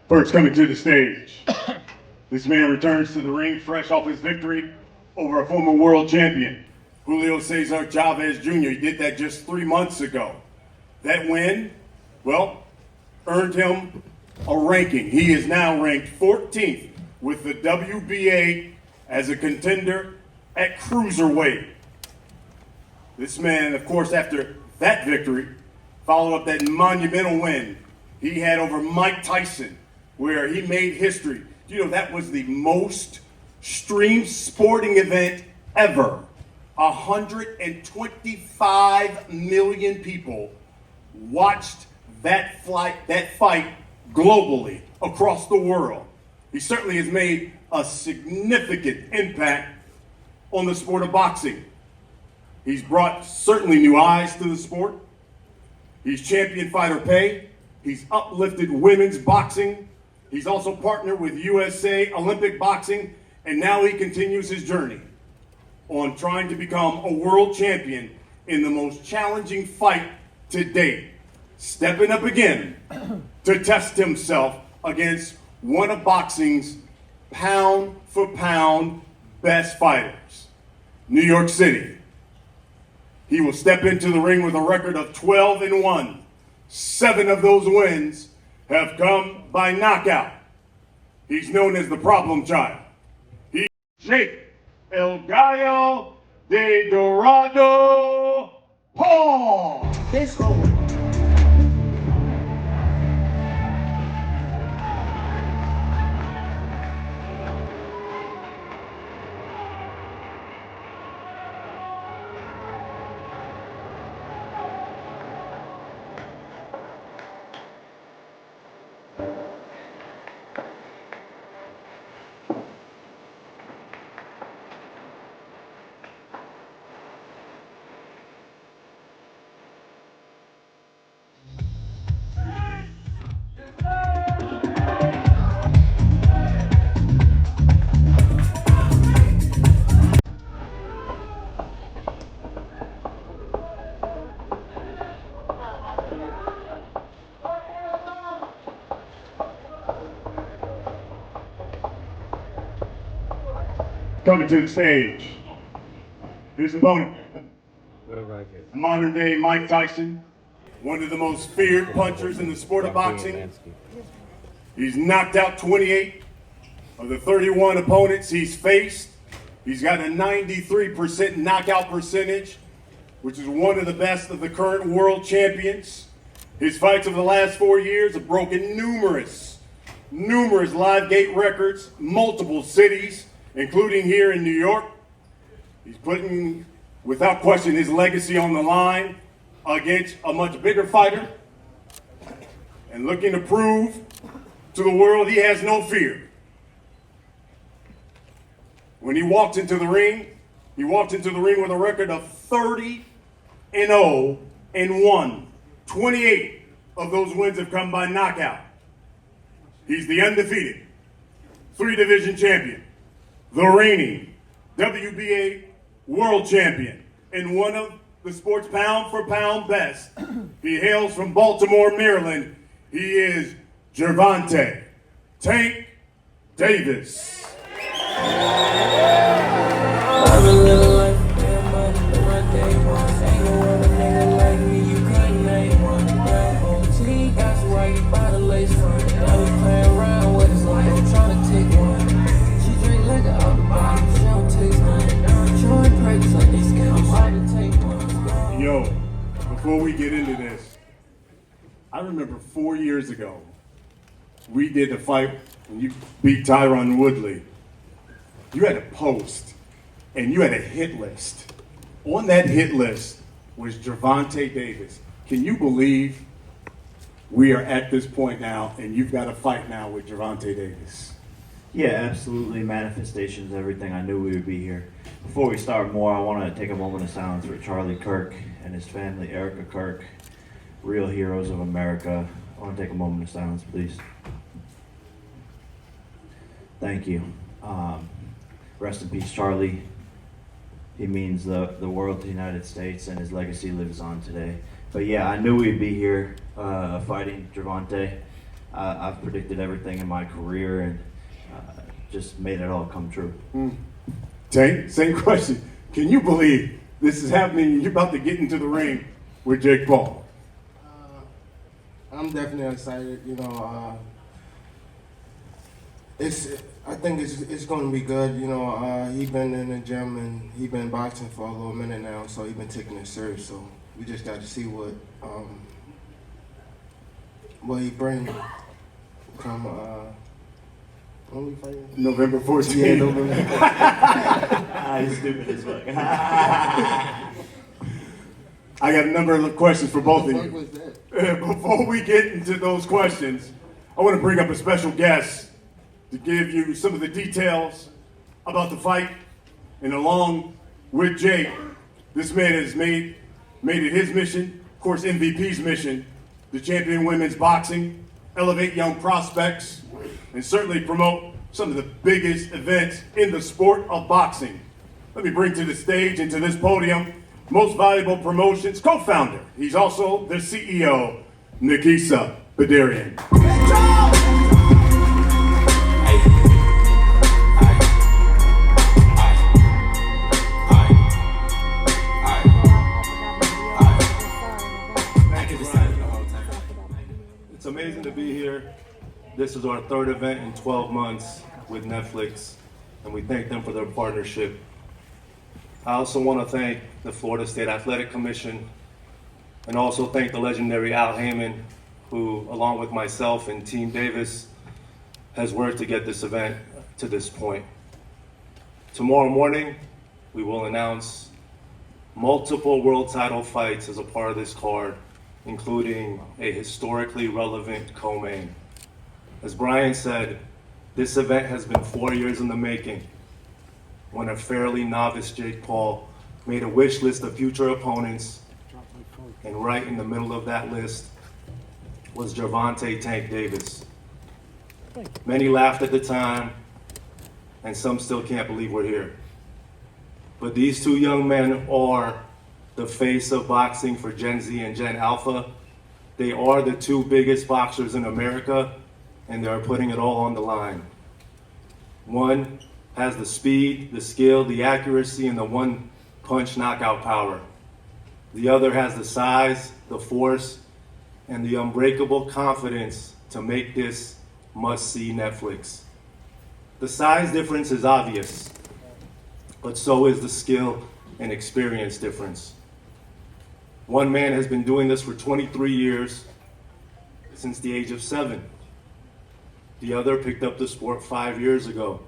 First coming to the stage, this man returns to the ring fresh off his victory over a former world champion, Julio Cesar Chavez Jr. He did that just 3 months ago. That win, well, earned him a ranking. He is now ranked 14th with the WBA as a contender at cruiserweight. This man, of course, after that victory, followed up that monumental win he had over Mike Tyson, where he made history. You know, that was the most streamed sporting event ever. 125 million people watched that fight globally across the world. He certainly has made a significant impact on the sport of boxing. He's brought certainly new eyes to the sport. He's championed fighter pay. He's uplifted women's boxing. He's also partnered with USA Olympic Boxing, and now he continues his journey on trying to become a world champion in the most challenging fight to date, stepping up again to test himself against one of boxing's pound-for-pound best fighters, New York City. He will step into the ring with a record of 12-1. 7 of those wins have come by knockout. He's known as the problem child. He's Jake El Gallo de Dorado Paul. Let's go. Coming to the stage, his opponent, modern day Mike Tyson, one of the most feared punchers in the sport of boxing. He's knocked out 28 of the 31 opponents he's faced. He's got a 93% knockout percentage, which is one of the best of the current world champions. His fights over the last 4 years have broken numerous live gate records, multiple cities, including here in New York. He's putting, without question, his legacy on the line against a much bigger fighter and looking to prove to the world he has no fear. When he walked into the ring with a record of 30-0-1. 28 of those wins have come by knockout. He's the undefeated 3-division champion, the reigning WBA world champion, and one of the sport's pound-for-pound best. He hails from Baltimore, Maryland. He is Gervonta Tank Davis. Yo, before we get into this, I remember 4 years ago, we did a fight when you beat Tyron Woodley. You had a post, and you had a hit list. On that hit list was Gervonta Davis. Can you believe we are at this point now, and you've got a fight now with Gervonta Davis? Yeah, absolutely. Manifestation's everything. I knew we would be here. Before we start more, I want to take a moment of silence for Charlie Kirk and his family, Erica Kirk, real heroes of America. I want to take a moment of silence, please. Thank you. Rest in peace, Charlie. He means the world to the United States, and his legacy lives on today. But yeah, I knew we'd be here fighting Gervonta. I've predicted everything in my career and just made it all come true. Tank, same question. Can you believe this is happening and you're about to get into the ring with Jake Paul? I'm definitely excited. You know, I think it's going to be good. You know, he been in the gym and he been boxing for a little minute now, so he been taking it serious. So we just got to see what he brings from when we fighting? November 14th. Yeah, November. He's stupid as fuck. I got a number of questions for both of What you. was that? Before we get into those questions, I want to bring up a special guest to give you some of the details about the fight. And along with Jake, this man has made it his mission, of course MVP's mission, to champion women's boxing, elevate young prospects, and certainly promote some of the biggest events in the sport of boxing. Let me bring to the stage and to this podium Most Valuable Promotions co-founder. He's also the CEO, Nikisa Badarian. It's amazing to be here. This is our third event in 12 months with Netflix, and we thank them for their partnership. I also want to thank the Florida State Athletic Commission and also thank the legendary Al Heyman, who, along with myself and Team Davis, has worked to get this event to this point. Tomorrow morning, we will announce multiple world title fights as a part of this card, including a historically relevant co-main. As Brian said, this event has been 4 years in the making, when a fairly novice Jake Paul made a wish list of future opponents, and right in the middle of that list was Gervonta Tank Davis. Many laughed at the time, and some still can't believe we're here. But these two young men are the face of boxing for Gen Z and Gen Alpha. They are the two biggest boxers in America, and they are putting it all on the line. One has the speed, the skill, the accuracy, and the one-punch knockout power. The other has the size, the force, and the unbreakable confidence to make this must-see Netflix. The size difference is obvious, but so is the skill and experience difference. One man has been doing this for 23 years, since the age of 7. The other picked up the sport 5 years ago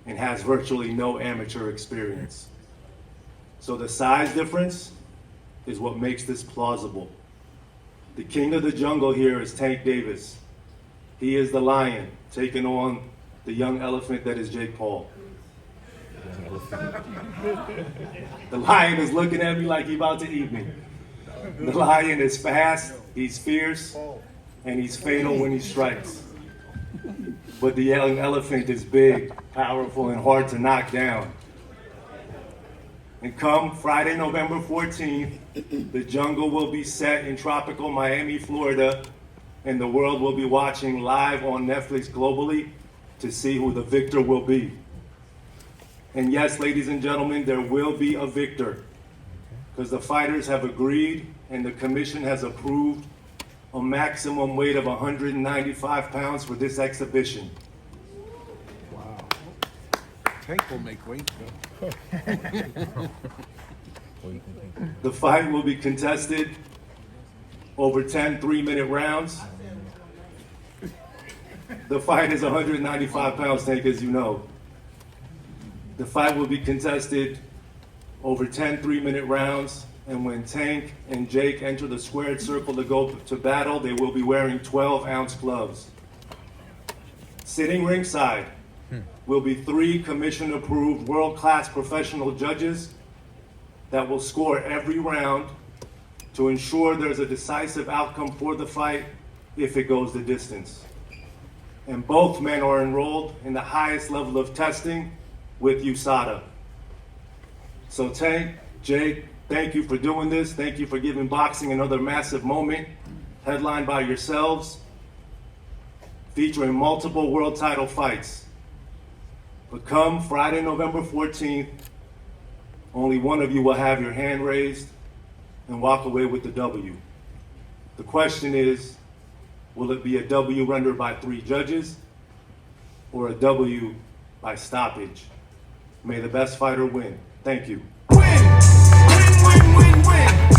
and has virtually no amateur experience. So the size difference is what makes this plausible. The king of the jungle here is Tank Davis. He is the lion taking on the young elephant that is Jake Paul. The lion is looking at me like he's about to eat me. The lion is fast, he's fierce, and he's fatal when he strikes. But the young elephant is big, powerful, and hard to knock down. And come Friday, November 14th, the jungle will be set in tropical Miami, Florida, and the world will be watching live on Netflix globally to see who the victor will be. And yes, ladies and gentlemen, there will be a victor, because the fighters have agreed and the commission has approved a maximum weight of 195 pounds for this exhibition. Wow. Tank will make weight, though. The fight will be contested over 10 3-minute rounds. The fight is 195 pounds, Tank, as you know. The fight will be contested over 10 3-minute rounds, and when Tank and Jake enter the squared circle to go to battle, they will be wearing 12-ounce gloves. Sitting ringside will be 3 commission-approved world-class professional judges that will score every round to ensure there's a decisive outcome for the fight if it goes the distance. And both men are enrolled in the highest level of testing with USADA. So Tank, Jake, thank you for doing this. Thank you for giving boxing another massive moment, headlined by yourselves. featuring multiple world title fights. But come Friday, November 14th, only one of you will have your hand raised and walk away with the W. The question is, will it be a W rendered by 3 judges or a W by stoppage? May the best fighter win. Thank you. Win, win, win, win, win.